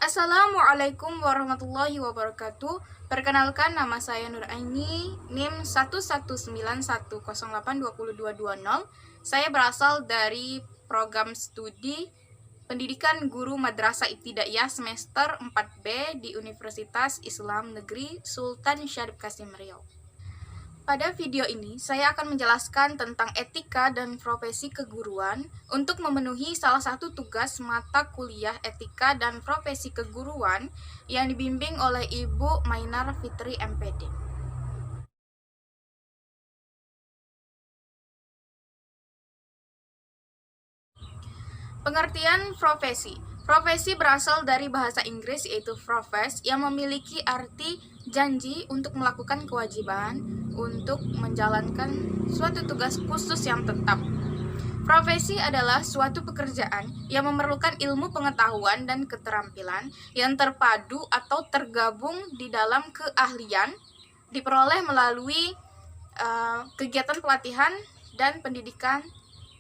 Assalamualaikum warahmatullahi wabarakatuh. Perkenalkan, nama saya Nur Aini, NIM 11910822020. Saya berasal dari program studi Pendidikan Guru Madrasah Ibtidaiyah semester 4B di Universitas Islam Negeri Sultan Syarif Kasim Riau. Pada video ini, saya akan menjelaskan tentang etika dan profesi keguruan untuk memenuhi salah satu tugas mata kuliah etika dan profesi keguruan yang dibimbing oleh Ibu Mainar Fitri MPD. Pengertian profesi. Profesi berasal dari bahasa Inggris yaitu profess yang memiliki arti janji untuk melakukan kewajiban untuk menjalankan suatu tugas khusus yang tetap. Profesi adalah suatu pekerjaan yang memerlukan ilmu pengetahuan dan keterampilan yang terpadu atau tergabung di dalam keahlian diperoleh melalui kegiatan pelatihan dan pendidikan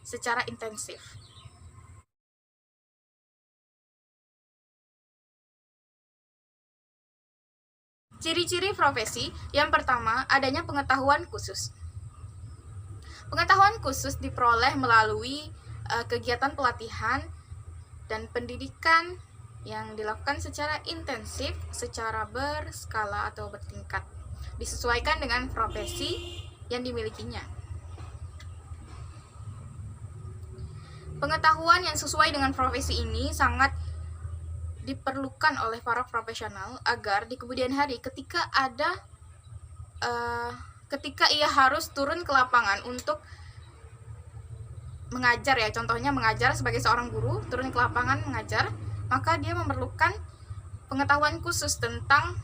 secara intensif. Ciri-ciri profesi, yang pertama, adanya pengetahuan khusus. Pengetahuan khusus diperoleh melalui kegiatan pelatihan dan pendidikan yang dilakukan secara intensif, secara berskala atau bertingkat, disesuaikan dengan profesi yang dimilikinya. Pengetahuan yang sesuai dengan profesi ini sangat diperlukan oleh para profesional agar di kemudian hari ketika ia harus turun ke lapangan untuk mengajar, ya contohnya mengajar sebagai seorang guru, turun ke lapangan mengajar, maka dia memerlukan pengetahuan khusus tentang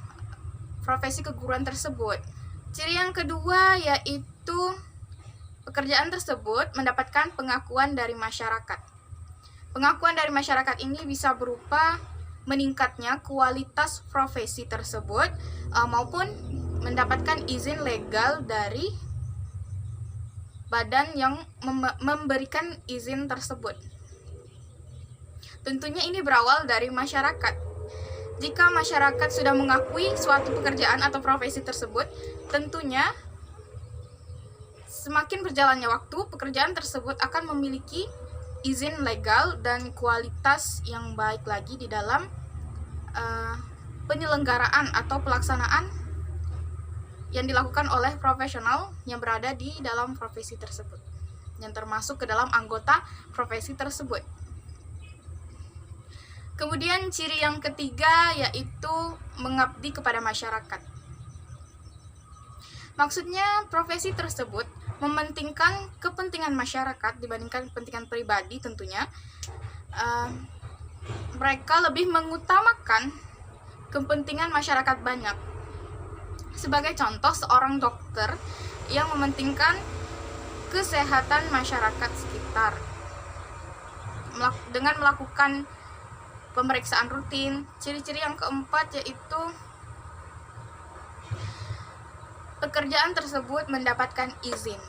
profesi keguruan tersebut. Ciri yang kedua yaitu pekerjaan tersebut mendapatkan pengakuan dari masyarakat. Pengakuan dari masyarakat ini bisa berupa meningkatnya kualitas profesi tersebut maupun mendapatkan izin legal dari badan yang memberikan izin tersebut. Tentunya ini berawal dari masyarakat. Jika masyarakat sudah mengakui suatu pekerjaan atau profesi tersebut, tentunya semakin berjalannya waktu, pekerjaan tersebut akan memiliki izin legal dan kualitas yang baik lagi di dalam penyelenggaraan atau pelaksanaan yang dilakukan oleh profesional yang berada di dalam profesi tersebut, yang termasuk ke dalam anggota profesi tersebut. Kemudian ciri yang ketiga yaitu mengabdi kepada masyarakat. Maksudnya profesi tersebut mementingkan kepentingan masyarakat dibandingkan kepentingan pribadi tentunya. Mereka lebih mengutamakan kepentingan masyarakat banyak. Sebagai contoh, seorang dokter yang mementingkan kesehatan masyarakat sekitar dengan melakukan pemeriksaan rutin. Ciri-ciri yang keempat yaitu pekerjaan tersebut mendapatkan izin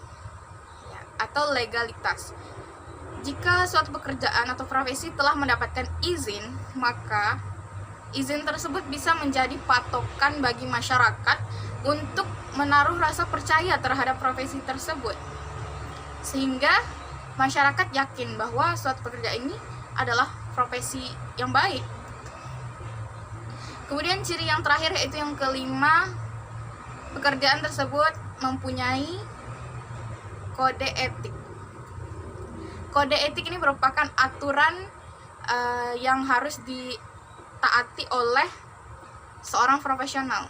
atau legalitas. Jika suatu pekerjaan atau profesi telah mendapatkan izin, maka izin tersebut bisa menjadi patokan bagi masyarakat untuk menaruh rasa percaya terhadap profesi tersebut, sehingga masyarakat yakin bahwa suatu pekerjaan ini adalah profesi yang baik. Kemudian ciri yang terakhir yaitu yang kelima, pekerjaan tersebut mempunyai kode etik. Kode etik ini merupakan aturan yang harus ditaati oleh seorang profesional.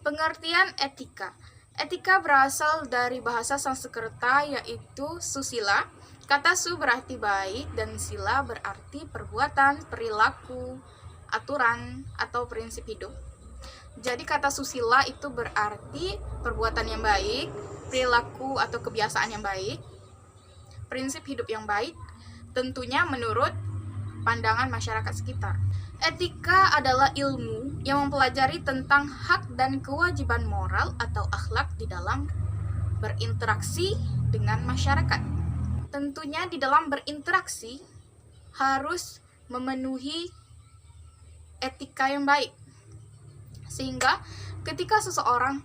Pengertian etika. Etika berasal dari bahasa Sanskerta yaitu susila. Kata su berarti baik dan sila berarti perbuatan, perilaku, aturan, atau prinsip hidup. Jadi kata susila itu berarti perbuatan yang baik, perilaku atau kebiasaan yang baik, prinsip hidup yang baik, tentunya menurut pandangan masyarakat sekitar. Etika adalah ilmu yang mempelajari tentang hak dan kewajiban moral atau akhlak di dalam berinteraksi dengan masyarakat. Tentunya di dalam berinteraksi harus memenuhi etika yang baik. Sehingga ketika seseorang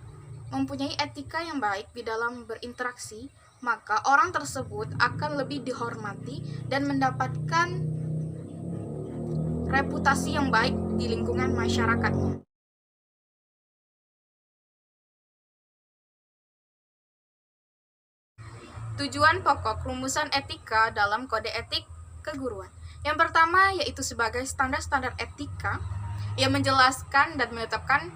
mempunyai etika yang baik di dalam berinteraksi, maka orang tersebut akan lebih dihormati dan mendapatkan reputasi yang baik di lingkungan masyarakatnya. Tujuan pokok rumusan etika dalam kode etik keguruan. Yang pertama yaitu sebagai standar-standar etika yang menjelaskan dan menetapkan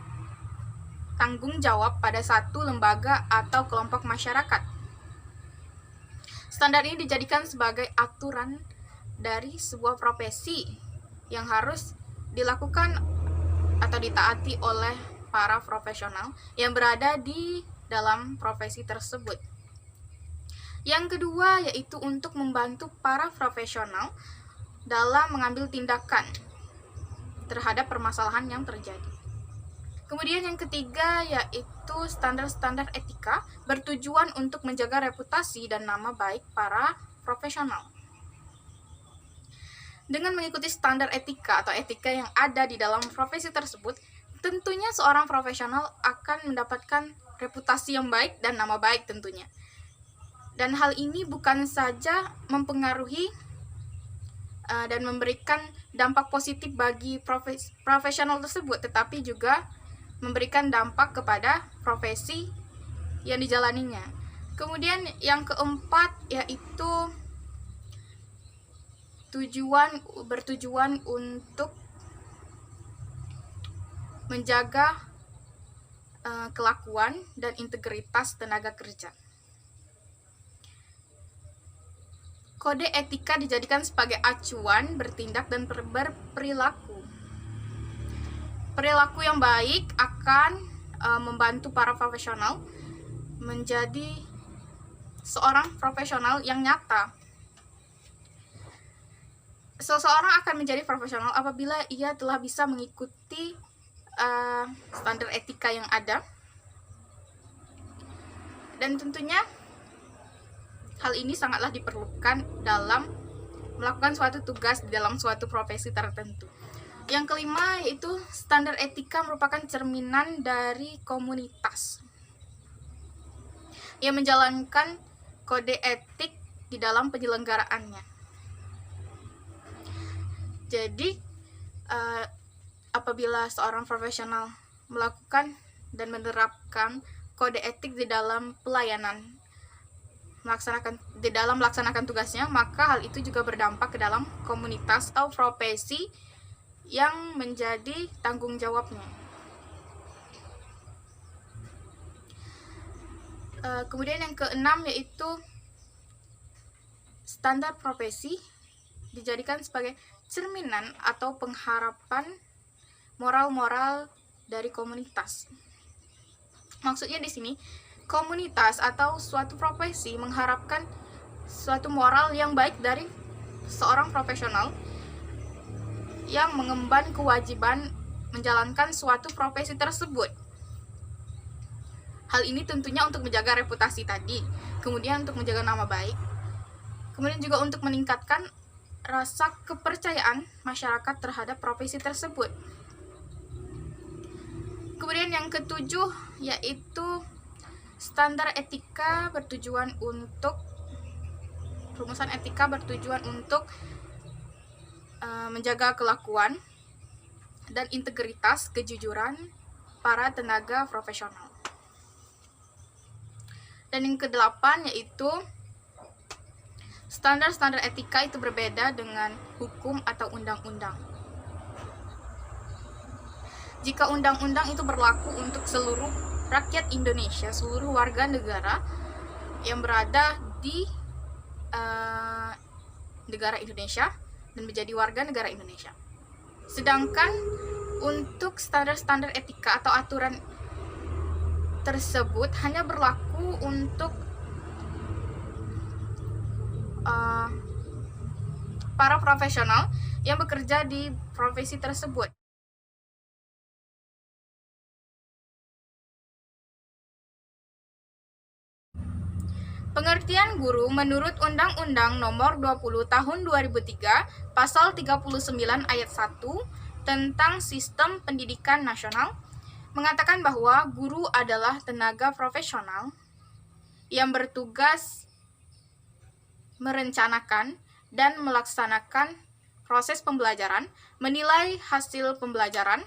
tanggung jawab pada satu lembaga atau kelompok masyarakat. Standar ini dijadikan sebagai aturan dari sebuah profesi yang harus dilakukan atau ditaati oleh para profesional yang berada di dalam profesi tersebut. Yang kedua yaitu untuk membantu para profesional dalam mengambil tindakan terhadap permasalahan yang terjadi. Kemudian yang ketiga yaitu standar-standar etika bertujuan untuk menjaga reputasi dan nama baik para profesional. Dengan mengikuti standar etika atau etika yang ada di dalam profesi tersebut, tentunya seorang profesional akan mendapatkan reputasi yang baik dan nama baik tentunya. Dan hal ini bukan saja mempengaruhi dan memberikan dampak positif bagi profesional tersebut, tetapi juga memberikan dampak kepada profesi yang dijalaninya. Kemudian yang keempat yaitu bertujuan untuk menjaga kelakuan dan integritas tenaga kerja. Kode etika dijadikan sebagai acuan bertindak dan berperilaku. Perilaku yang baik akan membantu para profesional menjadi seorang profesional yang nyata. Seseorang akan menjadi profesional apabila ia telah bisa mengikuti standar etika yang ada. Dan tentunya hal ini sangatlah diperlukan dalam melakukan suatu tugas di dalam suatu profesi tertentu. Yang kelima yaitu standar etika merupakan cerminan dari komunitas yang menjalankan kode etik di dalam penyelenggaraannya. Jadi apabila seorang profesional melakukan dan menerapkan kode etik di dalam pelayanan, melaksanakan tugasnya, maka hal itu juga berdampak ke dalam komunitas atau profesi yang menjadi tanggung jawabnya. Kemudian yang keenam yaitu standar profesi dijadikan sebagai cerminan atau pengharapan moral-moral dari komunitas. Maksudnya di sini komunitas atau suatu profesi mengharapkan suatu moral yang baik dari seorang profesional yang mengemban kewajiban menjalankan suatu profesi tersebut. Hal ini tentunya untuk menjaga reputasi tadi, kemudian untuk menjaga nama baik, kemudian juga untuk meningkatkan rasa kepercayaan masyarakat terhadap profesi tersebut. Kemudian yang ketujuh yaitu standar etika bertujuan untuk rumusan etika bertujuan untuk menjaga kelakuan dan integritas kejujuran para tenaga profesional. Dan yang kedelapan yaitu standar-standar etika itu berbeda dengan hukum atau undang-undang. Jika undang-undang itu berlaku untuk seluruh rakyat Indonesia, seluruh warga negara yang berada di negara Indonesia dan menjadi warga negara Indonesia. Sedangkan untuk standar-standar etika atau aturan tersebut hanya berlaku untuk para profesional yang bekerja di profesi tersebut. Pengertian guru menurut Undang-Undang Nomor 20 Tahun 2003, Pasal 39 Ayat 1 tentang Sistem Pendidikan Nasional mengatakan bahwa guru adalah tenaga profesional yang bertugas merencanakan dan melaksanakan proses pembelajaran, menilai hasil pembelajaran,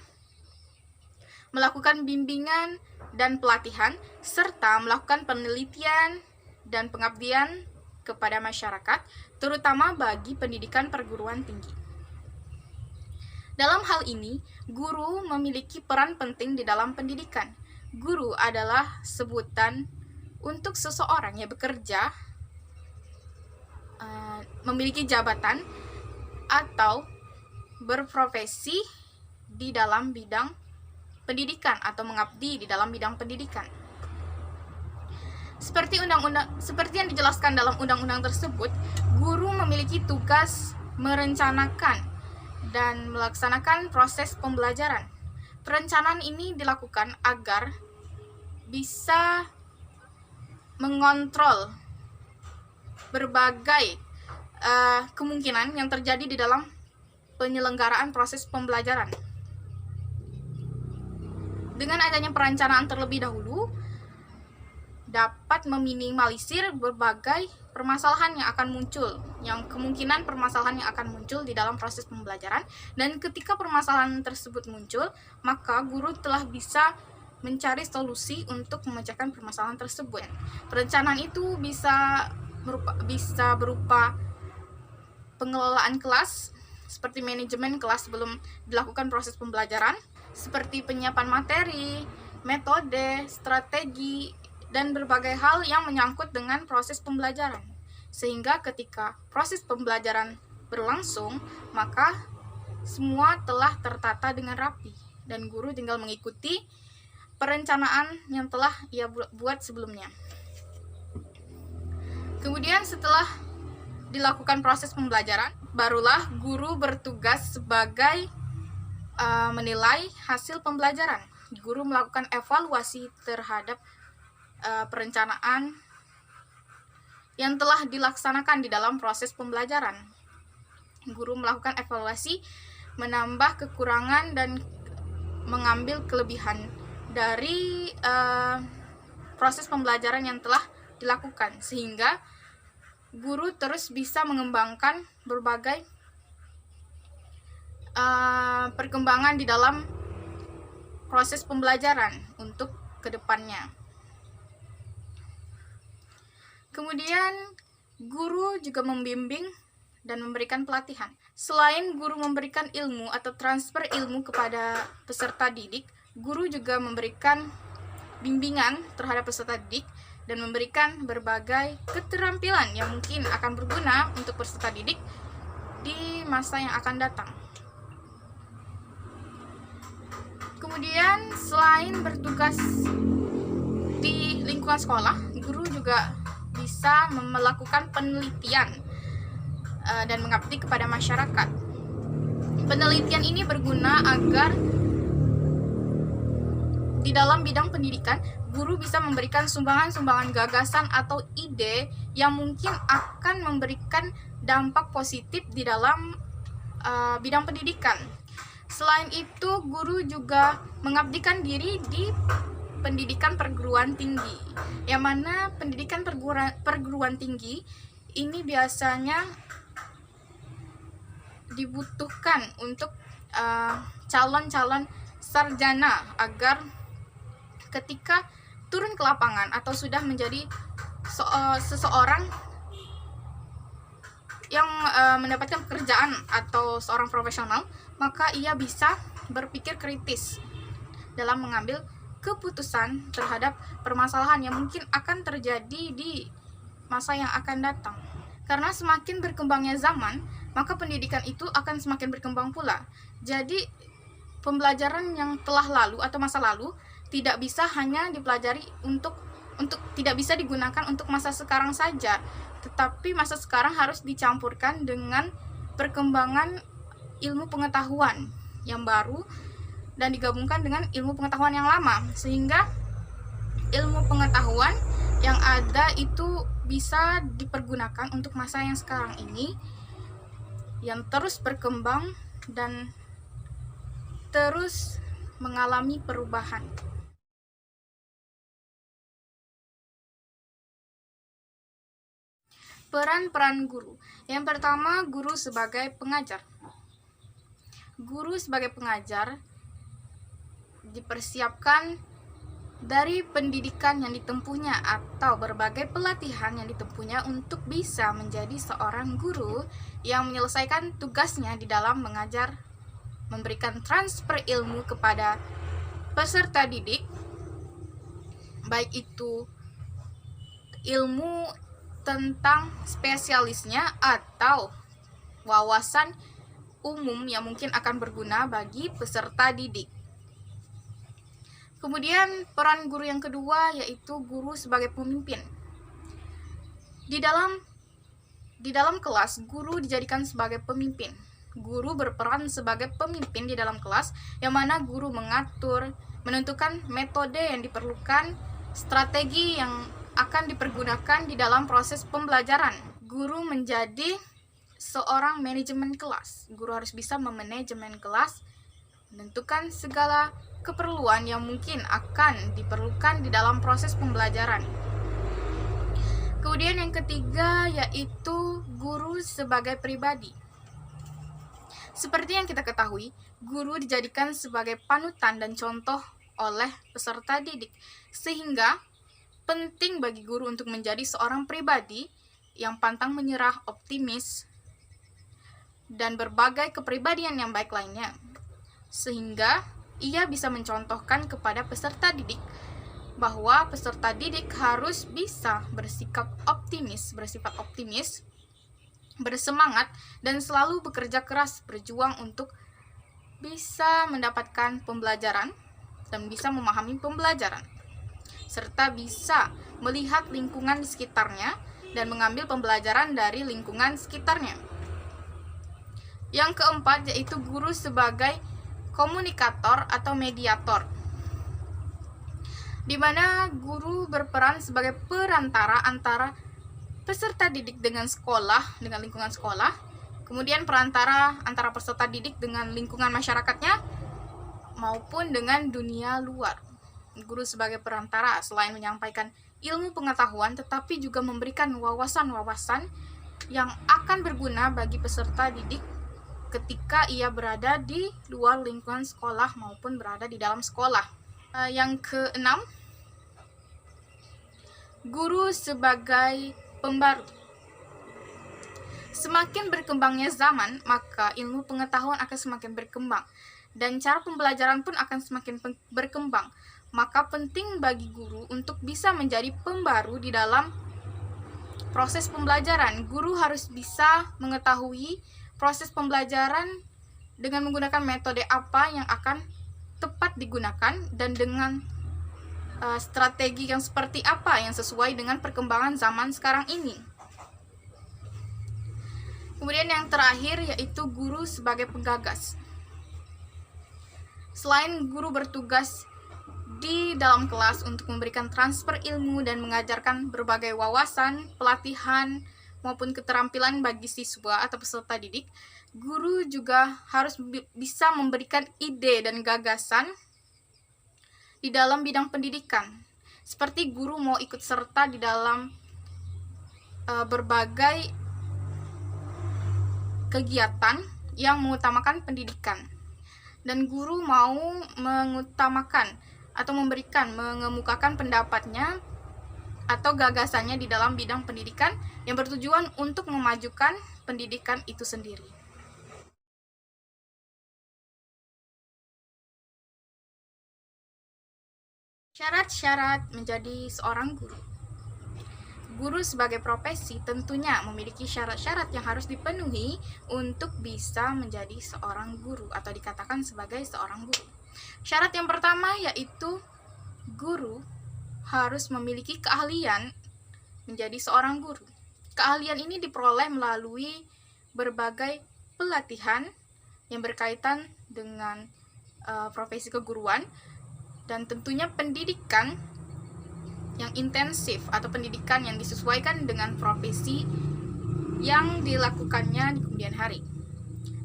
melakukan bimbingan dan pelatihan, serta melakukan penelitian dan pengabdian kepada masyarakat, terutama bagi pendidikan perguruan tinggi. Dalam hal ini, guru memiliki peran penting di dalam pendidikan. Guru adalah sebutan untuk seseorang yang bekerja, memiliki jabatan, atau berprofesi di dalam bidang pendidikan atau mengabdi di dalam bidang pendidikan. Seperti yang dijelaskan dalam undang-undang tersebut, guru memiliki tugas merencanakan dan melaksanakan proses pembelajaran. Perencanaan ini dilakukan agar bisa mengontrol berbagai kemungkinan yang terjadi di dalam penyelenggaraan proses pembelajaran. Dengan adanya perencanaan terlebih dahulu, dapat meminimalisir berbagai permasalahan yang akan muncul, kemungkinan permasalahan yang akan muncul di dalam proses pembelajaran. Dan ketika permasalahan tersebut muncul, maka guru telah bisa mencari solusi untuk memecahkan permasalahan tersebut. Perencanaan itu bisa berupa pengelolaan kelas, seperti manajemen kelas sebelum dilakukan proses pembelajaran, seperti penyiapan materi, metode, strategi, dan berbagai hal yang menyangkut dengan proses pembelajaran. Sehingga ketika proses pembelajaran berlangsung, maka semua telah tertata dengan rapi, dan guru tinggal mengikuti perencanaan yang telah ia buat sebelumnya. Kemudian setelah dilakukan proses pembelajaran, barulah guru bertugas sebagai menilai hasil pembelajaran. Guru melakukan evaluasi terhadap perencanaan yang telah dilaksanakan di dalam proses pembelajaran. Guru melakukan evaluasi, menambah kekurangan dan mengambil kelebihan dari proses pembelajaran yang telah dilakukan, sehingga guru terus bisa mengembangkan berbagai perkembangan di dalam proses pembelajaran untuk kedepannya. Kemudian guru juga membimbing dan memberikan pelatihan. Selain guru memberikan ilmu atau transfer ilmu kepada peserta didik, guru juga memberikan bimbingan terhadap peserta didik dan memberikan berbagai keterampilan yang mungkin akan berguna untuk peserta didik di masa yang akan datang. Kemudian selain bertugas di lingkungan sekolah, guru juga bisa melakukan penelitian dan mengabdi kepada masyarakat. Penelitian ini berguna agar di dalam bidang pendidikan, guru bisa memberikan sumbangan-sumbangan gagasan atau ide yang mungkin akan memberikan dampak positif di dalam bidang pendidikan. Selain itu, guru juga mengabdikan diri di pendidikan perguruan tinggi, yang mana pendidikan perguruan tinggi ini biasanya dibutuhkan untuk calon-calon sarjana agar ketika turun ke lapangan atau sudah menjadi seseorang yang mendapatkan pekerjaan atau seorang profesional, maka ia bisa berpikir kritis dalam mengambil keputusan terhadap permasalahan yang mungkin akan terjadi di masa yang akan datang. Karena semakin berkembangnya zaman, maka pendidikan itu akan semakin berkembang pula. Jadi pembelajaran yang telah lalu atau masa lalu tidak bisa hanya dipelajari untuk tidak bisa digunakan untuk masa sekarang saja, tetapi masa sekarang harus dicampurkan dengan perkembangan ilmu pengetahuan yang baru dan digabungkan dengan ilmu pengetahuan yang lama, sehingga ilmu pengetahuan yang ada itu bisa dipergunakan untuk masa yang sekarang ini, yang terus berkembang dan terus mengalami perubahan. Peran-peran guru. Yang pertama, guru sebagai pengajar. Guru sebagai pengajar dipersiapkan dari pendidikan yang ditempuhnya atau berbagai pelatihan yang ditempuhnya untuk bisa menjadi seorang guru yang menyelesaikan tugasnya di dalam mengajar, memberikan transfer ilmu kepada peserta didik, baik itu ilmu tentang spesialisnya atau wawasan umum yang mungkin akan berguna bagi peserta didik. Kemudian peran guru yang kedua yaitu guru sebagai pemimpin. Di dalam kelas, guru dijadikan sebagai pemimpin. Guru berperan sebagai pemimpin di dalam kelas, yang mana guru mengatur, menentukan metode yang diperlukan, strategi yang akan dipergunakan di dalam proses pembelajaran. Guru menjadi seorang manajemen kelas. Guru harus bisa memanajemen kelas, menentukan segala keperluan yang mungkin akan diperlukan di dalam proses pembelajaran. Kemudian yang ketiga yaitu guru sebagai pribadi. Seperti yang kita ketahui, guru dijadikan sebagai panutan dan contoh oleh peserta didik, sehingga penting bagi guru untuk menjadi seorang pribadi yang pantang menyerah, optimis, dan berbagai kepribadian yang baik lainnya, sehingga ia bisa mencontohkan kepada peserta didik bahwa peserta didik harus bisa bersifat optimis, bersemangat, dan selalu bekerja keras, berjuang untuk bisa mendapatkan pembelajaran dan bisa memahami pembelajaran, serta bisa melihat lingkungan di sekitarnya dan mengambil pembelajaran dari lingkungan sekitarnya. Yang keempat yaitu guru sebagai komunikator atau mediator, di mana guru berperan sebagai perantara antara peserta didik dengan sekolah, dengan lingkungan sekolah, kemudian perantara antara peserta didik dengan lingkungan masyarakatnya, maupun dengan dunia luar. Guru sebagai perantara selain menyampaikan ilmu pengetahuan, tetapi juga memberikan wawasan-wawasan yang akan berguna bagi peserta didik ketika ia berada di luar lingkungan sekolah maupun berada di dalam sekolah. Yang keenam, guru sebagai pembaru. Semakin berkembangnya zaman, maka ilmu pengetahuan akan semakin berkembang dan cara pembelajaran pun akan semakin berkembang. Maka penting bagi guru untuk bisa menjadi pembaru di dalam proses pembelajaran. Guru harus bisa mengetahui proses pembelajaran dengan menggunakan metode apa yang akan tepat digunakan dan dengan strategi yang seperti apa yang sesuai dengan perkembangan zaman sekarang ini. Kemudian yang terakhir yaitu guru sebagai penggagas. Selain guru bertugas di dalam kelas untuk memberikan transfer ilmu dan mengajarkan berbagai wawasan, pelatihan, maupun keterampilan bagi siswa atau peserta didik, guru juga harus bisa memberikan ide dan gagasan di dalam bidang pendidikan. Seperti guru mau ikut serta di dalam berbagai kegiatan yang mengutamakan pendidikan. Dan guru mau mengutamakan atau mengemukakan pendapatnya atau gagasannya di dalam bidang pendidikan yang bertujuan untuk memajukan pendidikan itu sendiri. Syarat-syarat menjadi seorang guru. Guru sebagai profesi tentunya memiliki syarat-syarat yang harus dipenuhi untuk bisa menjadi seorang guru atau dikatakan sebagai seorang guru. Syarat yang pertama yaitu guru harus memiliki keahlian menjadi seorang guru. Keahlian ini diperoleh melalui berbagai pelatihan yang berkaitan dengan profesi keguruan, dan tentunya pendidikan yang intensif atau pendidikan yang disesuaikan dengan profesi yang dilakukannya di kemudian hari.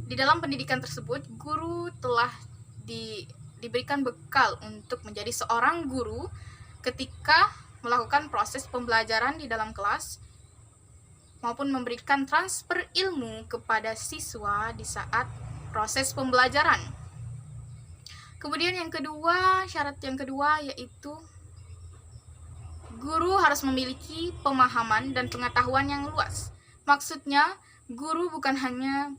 Di dalam pendidikan tersebut, guru telah diberikan bekal untuk menjadi seorang guru ketika melakukan proses pembelajaran di dalam kelas maupun memberikan transfer ilmu kepada siswa di saat proses pembelajaran. Kemudian yang kedua, syarat yang kedua yaitu guru harus memiliki pemahaman dan pengetahuan yang luas. Maksudnya, guru bukan hanya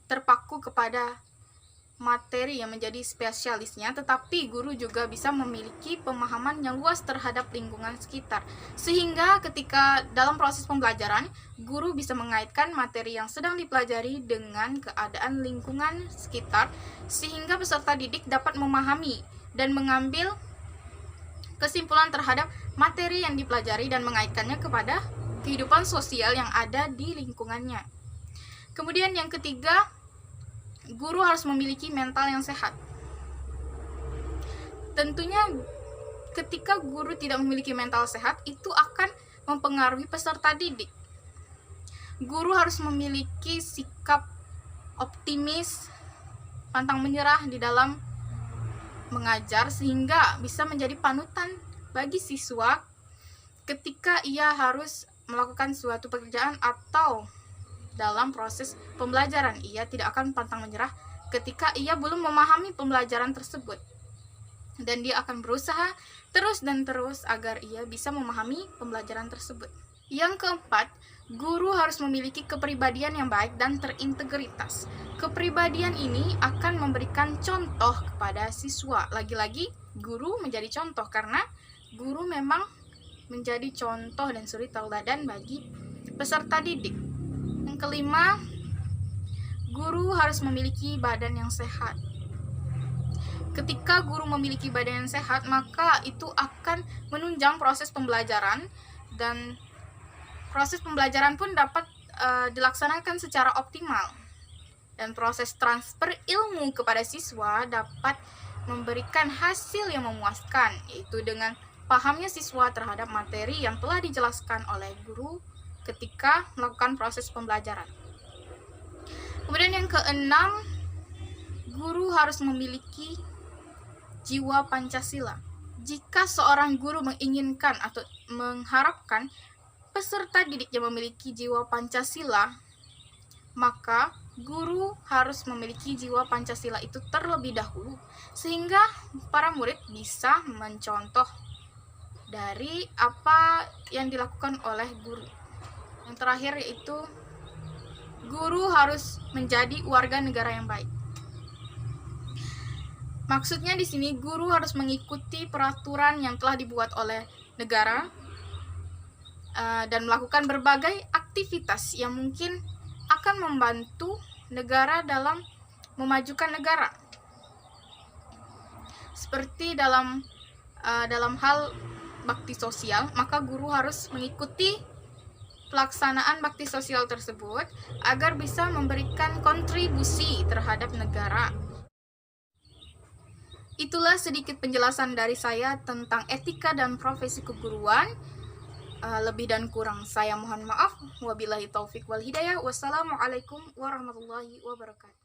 terpaku kepada materi yang menjadi spesialisnya, tetapi guru juga bisa memiliki pemahaman yang luas terhadap lingkungan sekitar. Sehingga ketika dalam proses pembelajaran, guru bisa mengaitkan materi yang sedang dipelajari dengan keadaan lingkungan sekitar, sehingga peserta didik dapat memahami dan mengambil kesimpulan terhadap materi yang dipelajari dan mengaitkannya kepada kehidupan sosial yang ada di lingkungannya. Kemudian yang ketiga, guru harus memiliki mental yang sehat. Tentunya ketika guru tidak memiliki mental sehat, itu akan mempengaruhi peserta didik. Guru harus memiliki sikap optimis, pantang menyerah di dalam mengajar sehingga bisa menjadi panutan bagi siswa ketika ia harus melakukan suatu pekerjaan atau dalam proses pembelajaran. Ia tidak akan pantang menyerah ketika ia belum memahami pembelajaran tersebut, dan dia akan berusaha terus dan terus agar ia bisa memahami pembelajaran tersebut. Yang keempat, guru harus memiliki kepribadian yang baik dan terintegritas. Kepribadian ini akan memberikan contoh kepada siswa. Lagi-lagi, guru menjadi contoh karena guru memang menjadi contoh dan suri tauladan bagi peserta didik. Yang kelima, guru harus memiliki badan yang sehat. Ketika guru memiliki badan yang sehat, maka itu akan menunjang proses pembelajaran, dan proses pembelajaran pun dapat dilaksanakan secara optimal. Dan proses transfer ilmu kepada siswa dapat memberikan hasil yang memuaskan, yaitu dengan pahamnya siswa terhadap materi yang telah dijelaskan oleh guru ketika melakukan proses pembelajaran. Kemudian yang keenam, guru harus memiliki jiwa Pancasila. Jika seorang guru menginginkan atau mengharapkan peserta didiknya memiliki jiwa Pancasila, maka guru harus memiliki jiwa Pancasila itu terlebih dahulu, sehingga para murid bisa mencontoh dari apa yang dilakukan oleh guru. Yang terakhir yaitu guru harus menjadi warga negara yang baik. Maksudnya di sini guru harus mengikuti peraturan yang telah dibuat oleh negara dan melakukan berbagai aktivitas yang mungkin akan membantu negara dalam memajukan negara. Seperti dalam hal bakti sosial, maka guru harus mengikuti pelaksanaan bakti sosial tersebut agar bisa memberikan kontribusi terhadap negara. Itulah sedikit penjelasan dari saya tentang etika dan profesi keguruan. Lebih dan kurang saya mohon maaf. Wabillahi taufik wal hidayah. Wassalamualaikum warahmatullahi wabarakatuh.